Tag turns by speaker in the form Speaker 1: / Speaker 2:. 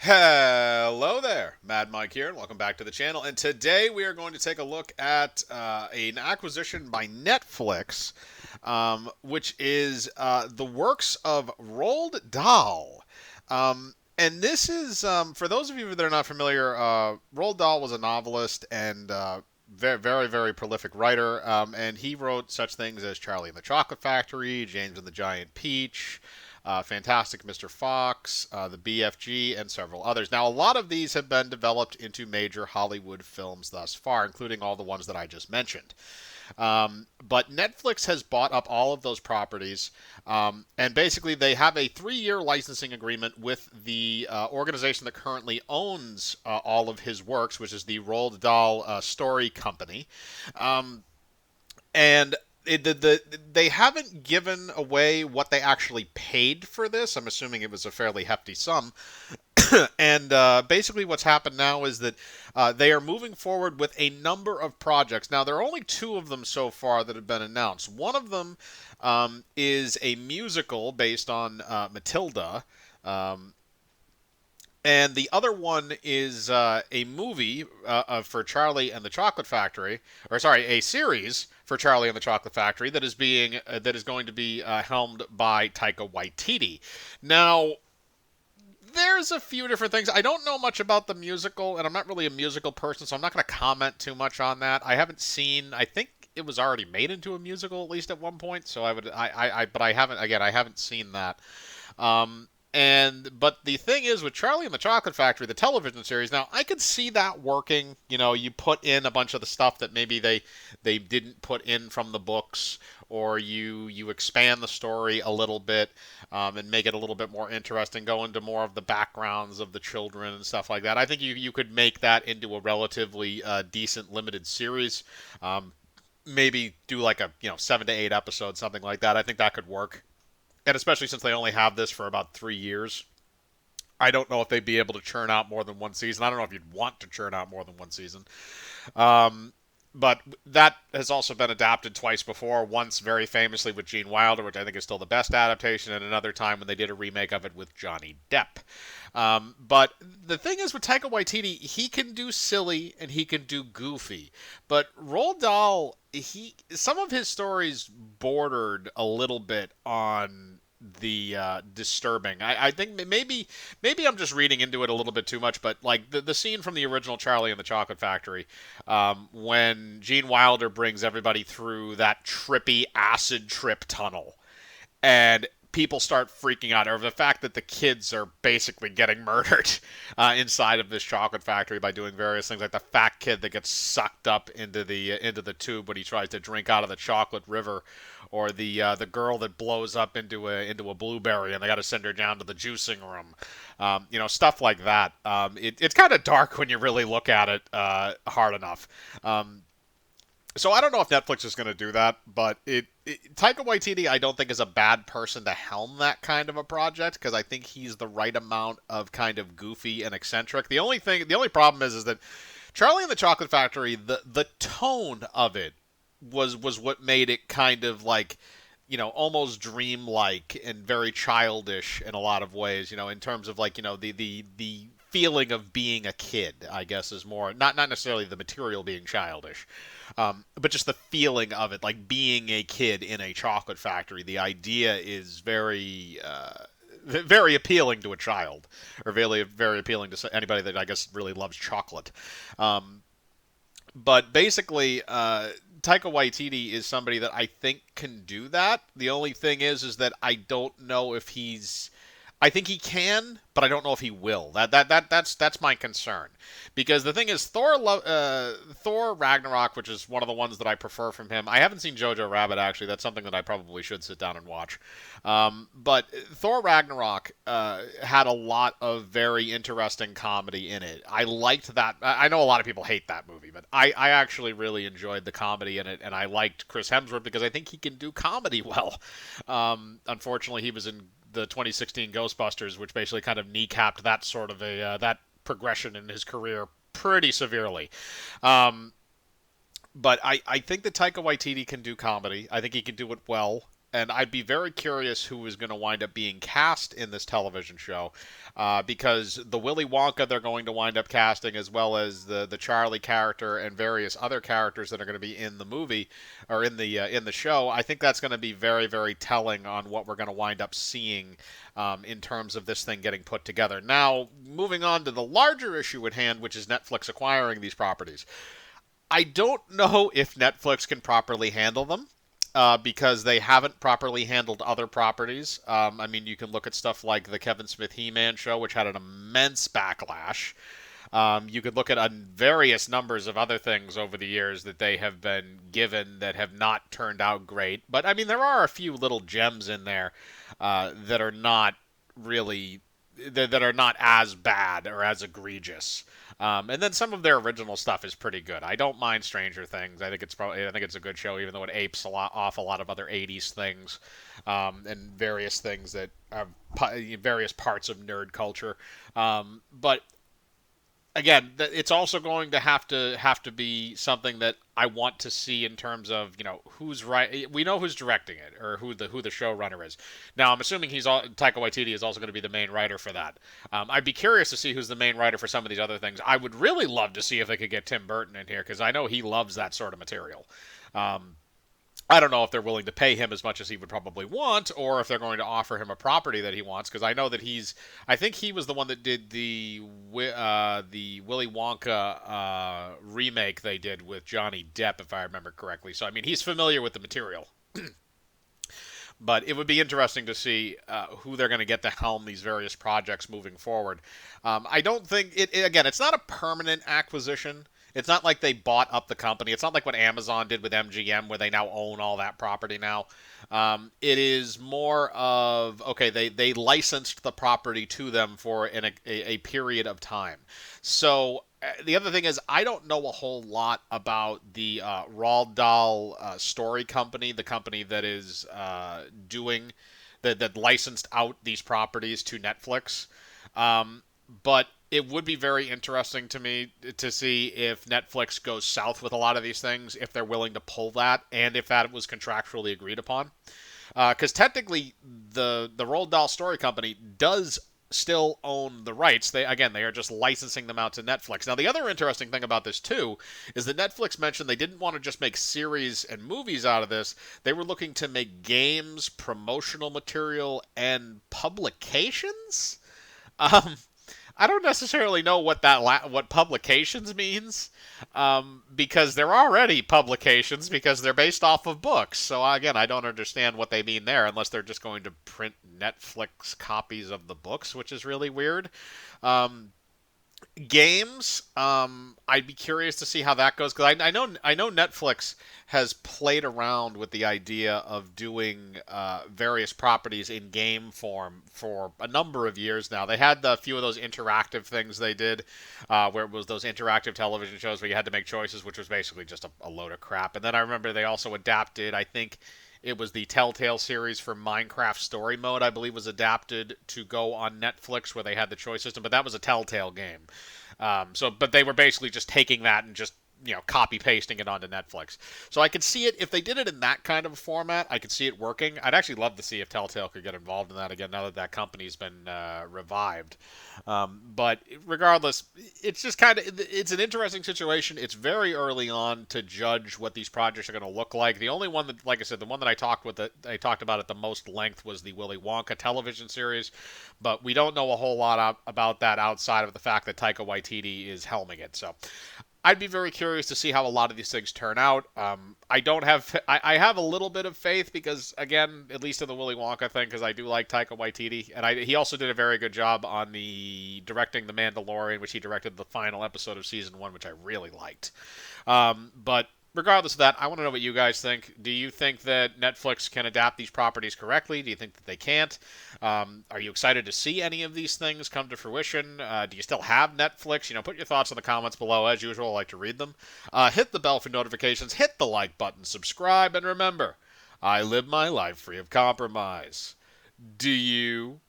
Speaker 1: Hello there, Mad Mike here, and welcome back to the channel. And today we are going to take a look at an acquisition by Netflix, which is the works of Roald Dahl. And this is, for those of you that are not familiar, Roald Dahl was a novelist and very, very, very prolific writer, and he wrote such things as Charlie and the Chocolate Factory, James and the Giant Peach, Fantastic Mr. Fox, the BFG, and several others. Now, a lot of these have been developed into major Hollywood films thus far, including all the ones that I just mentioned. But Netflix has bought up all of those properties, and basically they have a 3-year licensing agreement with the organization that currently owns all of his works, which is the Roald Dahl Story Company. And they haven't given away what they actually paid for this. I'm assuming it was a fairly hefty sum. And basically, what's happened now is that they are moving forward with a number of projects. Now, there are only two of them so far that have been announced. One of them is a musical based on Matilda. And the other one is a movie for Charlie and the Chocolate Factory, or sorry, a series for Charlie and the Chocolate Factory that is going to be helmed by Taika Waititi. Now, there's a few different things. I don't know much about the musical, and I'm not really a musical person, so I'm not going to comment too much on that. I haven't seen. I think it was already made into a musical at least at one point. So but I haven't. Again, I haven't seen that. But the thing is with Charlie and the Chocolate Factory, the television series. Now I could see that working. You know, you put in a bunch of the stuff that maybe they didn't put in from the books, or you expand the story a little bit and make it a little bit more interesting. Go into more of the backgrounds of the children and stuff like that. I think you could make that into a relatively decent limited series. Maybe do like a 7 to 8 episodes, something like that. I think that could work, and especially since they only have this for about 3 years, I don't know if they'd be able to churn out more than one season. I don't know if you'd want to churn out more than one season. Um, but that has also been adapted twice before. Once very famously with Gene Wilder, which I think is still the best adaptation, and another time when they did a remake of it with Johnny Depp. But the thing is with Taika Waititi, he can do silly and he can do goofy. But Roald Dahl, some of his stories bordered a little bit on the disturbing. I think maybe I'm just reading into it a little bit too much, but like the scene from the original Charlie and the Chocolate Factory, when Gene Wilder brings everybody through that trippy acid trip tunnel, and people start freaking out over the fact that the kids are basically getting murdered inside of this chocolate factory by doing various things, like the fat kid that gets sucked up into the tube when he tries to drink out of the chocolate river, or the girl that blows up into a blueberry and they got to send her down to the juicing room. Stuff like that. It's kind of dark when you really look at it hard enough. So I don't know if Netflix is going to do that, but Taika Waititi I don't think is a bad person to helm that kind of a project, because I think he's the right amount of kind of goofy and eccentric. The only problem is that Charlie and the Chocolate Factory, the tone of it was what made it kind of like, almost dreamlike and very childish in a lot of ways, in terms of like, the feeling of being a kid, I guess, is more not necessarily the material being childish, but just the feeling of it, like being a kid in a chocolate factory. The idea is very appealing to a child, or very appealing to anybody that I guess really loves chocolate. But basically, Taika Waititi is somebody that I think can do that. The only thing is that I don't know if he's. I think he can, but I don't know if he will. That's my concern, because the thing is, Thor Ragnarok, which is one of the ones that I prefer from him. I haven't seen Jojo Rabbit, actually. That's something that I probably should sit down and watch. But Thor Ragnarok had a lot of very interesting comedy in it. I liked that. I know a lot of people hate that movie, but I actually really enjoyed the comedy in it, and I liked Chris Hemsworth because I think he can do comedy well. Unfortunately, he was in the 2016 Ghostbusters, which basically kind of kneecapped that sort of that progression in his career pretty severely. But I think that Taika Waititi can do comedy. I think he can do it well. and I'd be very curious who is going to wind up being cast in this television show, because the Willy Wonka they're going to wind up casting, as well as the Charlie character and various other characters that are going to be in the movie or in the show. I think that's going to be very, very telling on what we're going to wind up seeing in terms of this thing getting put together. Now, moving on to the larger issue at hand, which is Netflix acquiring these properties. I don't know if Netflix can properly handle them. Because they haven't properly handled other properties. I mean, you can look at stuff like the Kevin Smith He-Man show, which had an immense backlash. You could look at various numbers of other things over the years that they have been given that have not turned out great. But, I mean, there are a few little gems in there that are not really that are not as bad or as egregious. And then some of their original stuff is pretty good. I don't mind Stranger Things. I think it's a good show, even though it apes off a lot of other '80s things, and various things that are various parts of nerd culture. But again, it's also going to have to be something that I want to see in terms of, who's right. We know who's directing it, or who the showrunner is. Now, I'm assuming Taika Waititi is also going to be the main writer for that. I'd be curious to see who's the main writer for some of these other things. I would really love to see if they could get Tim Burton in here, because I know he loves that sort of material. I don't know if they're willing to pay him as much as he would probably want, or if they're going to offer him a property that he wants. Because I know that I think he was the one that did the Willy Wonka remake they did with Johnny Depp, if I remember correctly. So I mean, he's familiar with the material. But it would be interesting to see who they're going to get to helm these various projects moving forward. I don't think again, it's not a permanent acquisition. It's not like they bought up the company. It's not like what Amazon did with MGM, where they now own all that property now. It is more of, okay, they licensed the property to them for a period of time. So the other thing is, I don't know a whole lot about the Roald Dahl Story Company, the company that is doing that licensed out these properties to Netflix. But it would be very interesting to me to see if Netflix goes south with a lot of these things, if they're willing to pull that, and if that was contractually agreed upon. Because technically, the Roald Dahl Story Company does still own the rights. They are just licensing them out to Netflix. Now, the other interesting thing about this, too, is that Netflix mentioned they didn't want to just make series and movies out of this. They were looking to make games, promotional material, and publications? I don't necessarily know what what publications means, because they're already publications because they're based off of books. So again, I don't understand what they mean there, unless they're just going to print Netflix copies of the books, which is really weird. Games, I'd be curious to see how that goes, because I know Netflix has played around with the idea of doing various properties in game form for a number of years now. They had a few of those interactive things they did, where it was those interactive television shows where you had to make choices, which was basically just a load of crap. And then I remember they also adapted, I think it was the Telltale series for Minecraft Story Mode, I believe, was adapted to go on Netflix, where they had the choice system, but that was a Telltale game. But they were basically just taking that and just copy pasting it onto Netflix. So I could see it if they did it in that kind of a format. I could see it working. I'd actually love to see if Telltale could get involved in that again now that that company's been revived. But regardless, it's just it's an interesting situation. It's very early on to judge what these projects are going to look like. The only one that, like I said, the one that I talked about at the most length was the Willy Wonka television series, but we don't know a whole lot about that outside of the fact that Taika Waititi is helming it. So I'd be very curious to see how a lot of these things turn out. I have a little bit of faith because, again, at least in the Willy Wonka thing, because I do like Taika Waititi, and he also did a very good job on directing The Mandalorian, which he directed the final episode of season 1, which I really liked. But regardless of that, I want to know what you guys think. Do you think that Netflix can adapt these properties correctly? Do you think that they can't? Are you excited to see any of these things come to fruition? Do you still have Netflix? Put your thoughts in the comments below. As usual, I like to read them. Hit the bell for notifications. Hit the like button. Subscribe. And remember, I live my life free of compromise. Do you?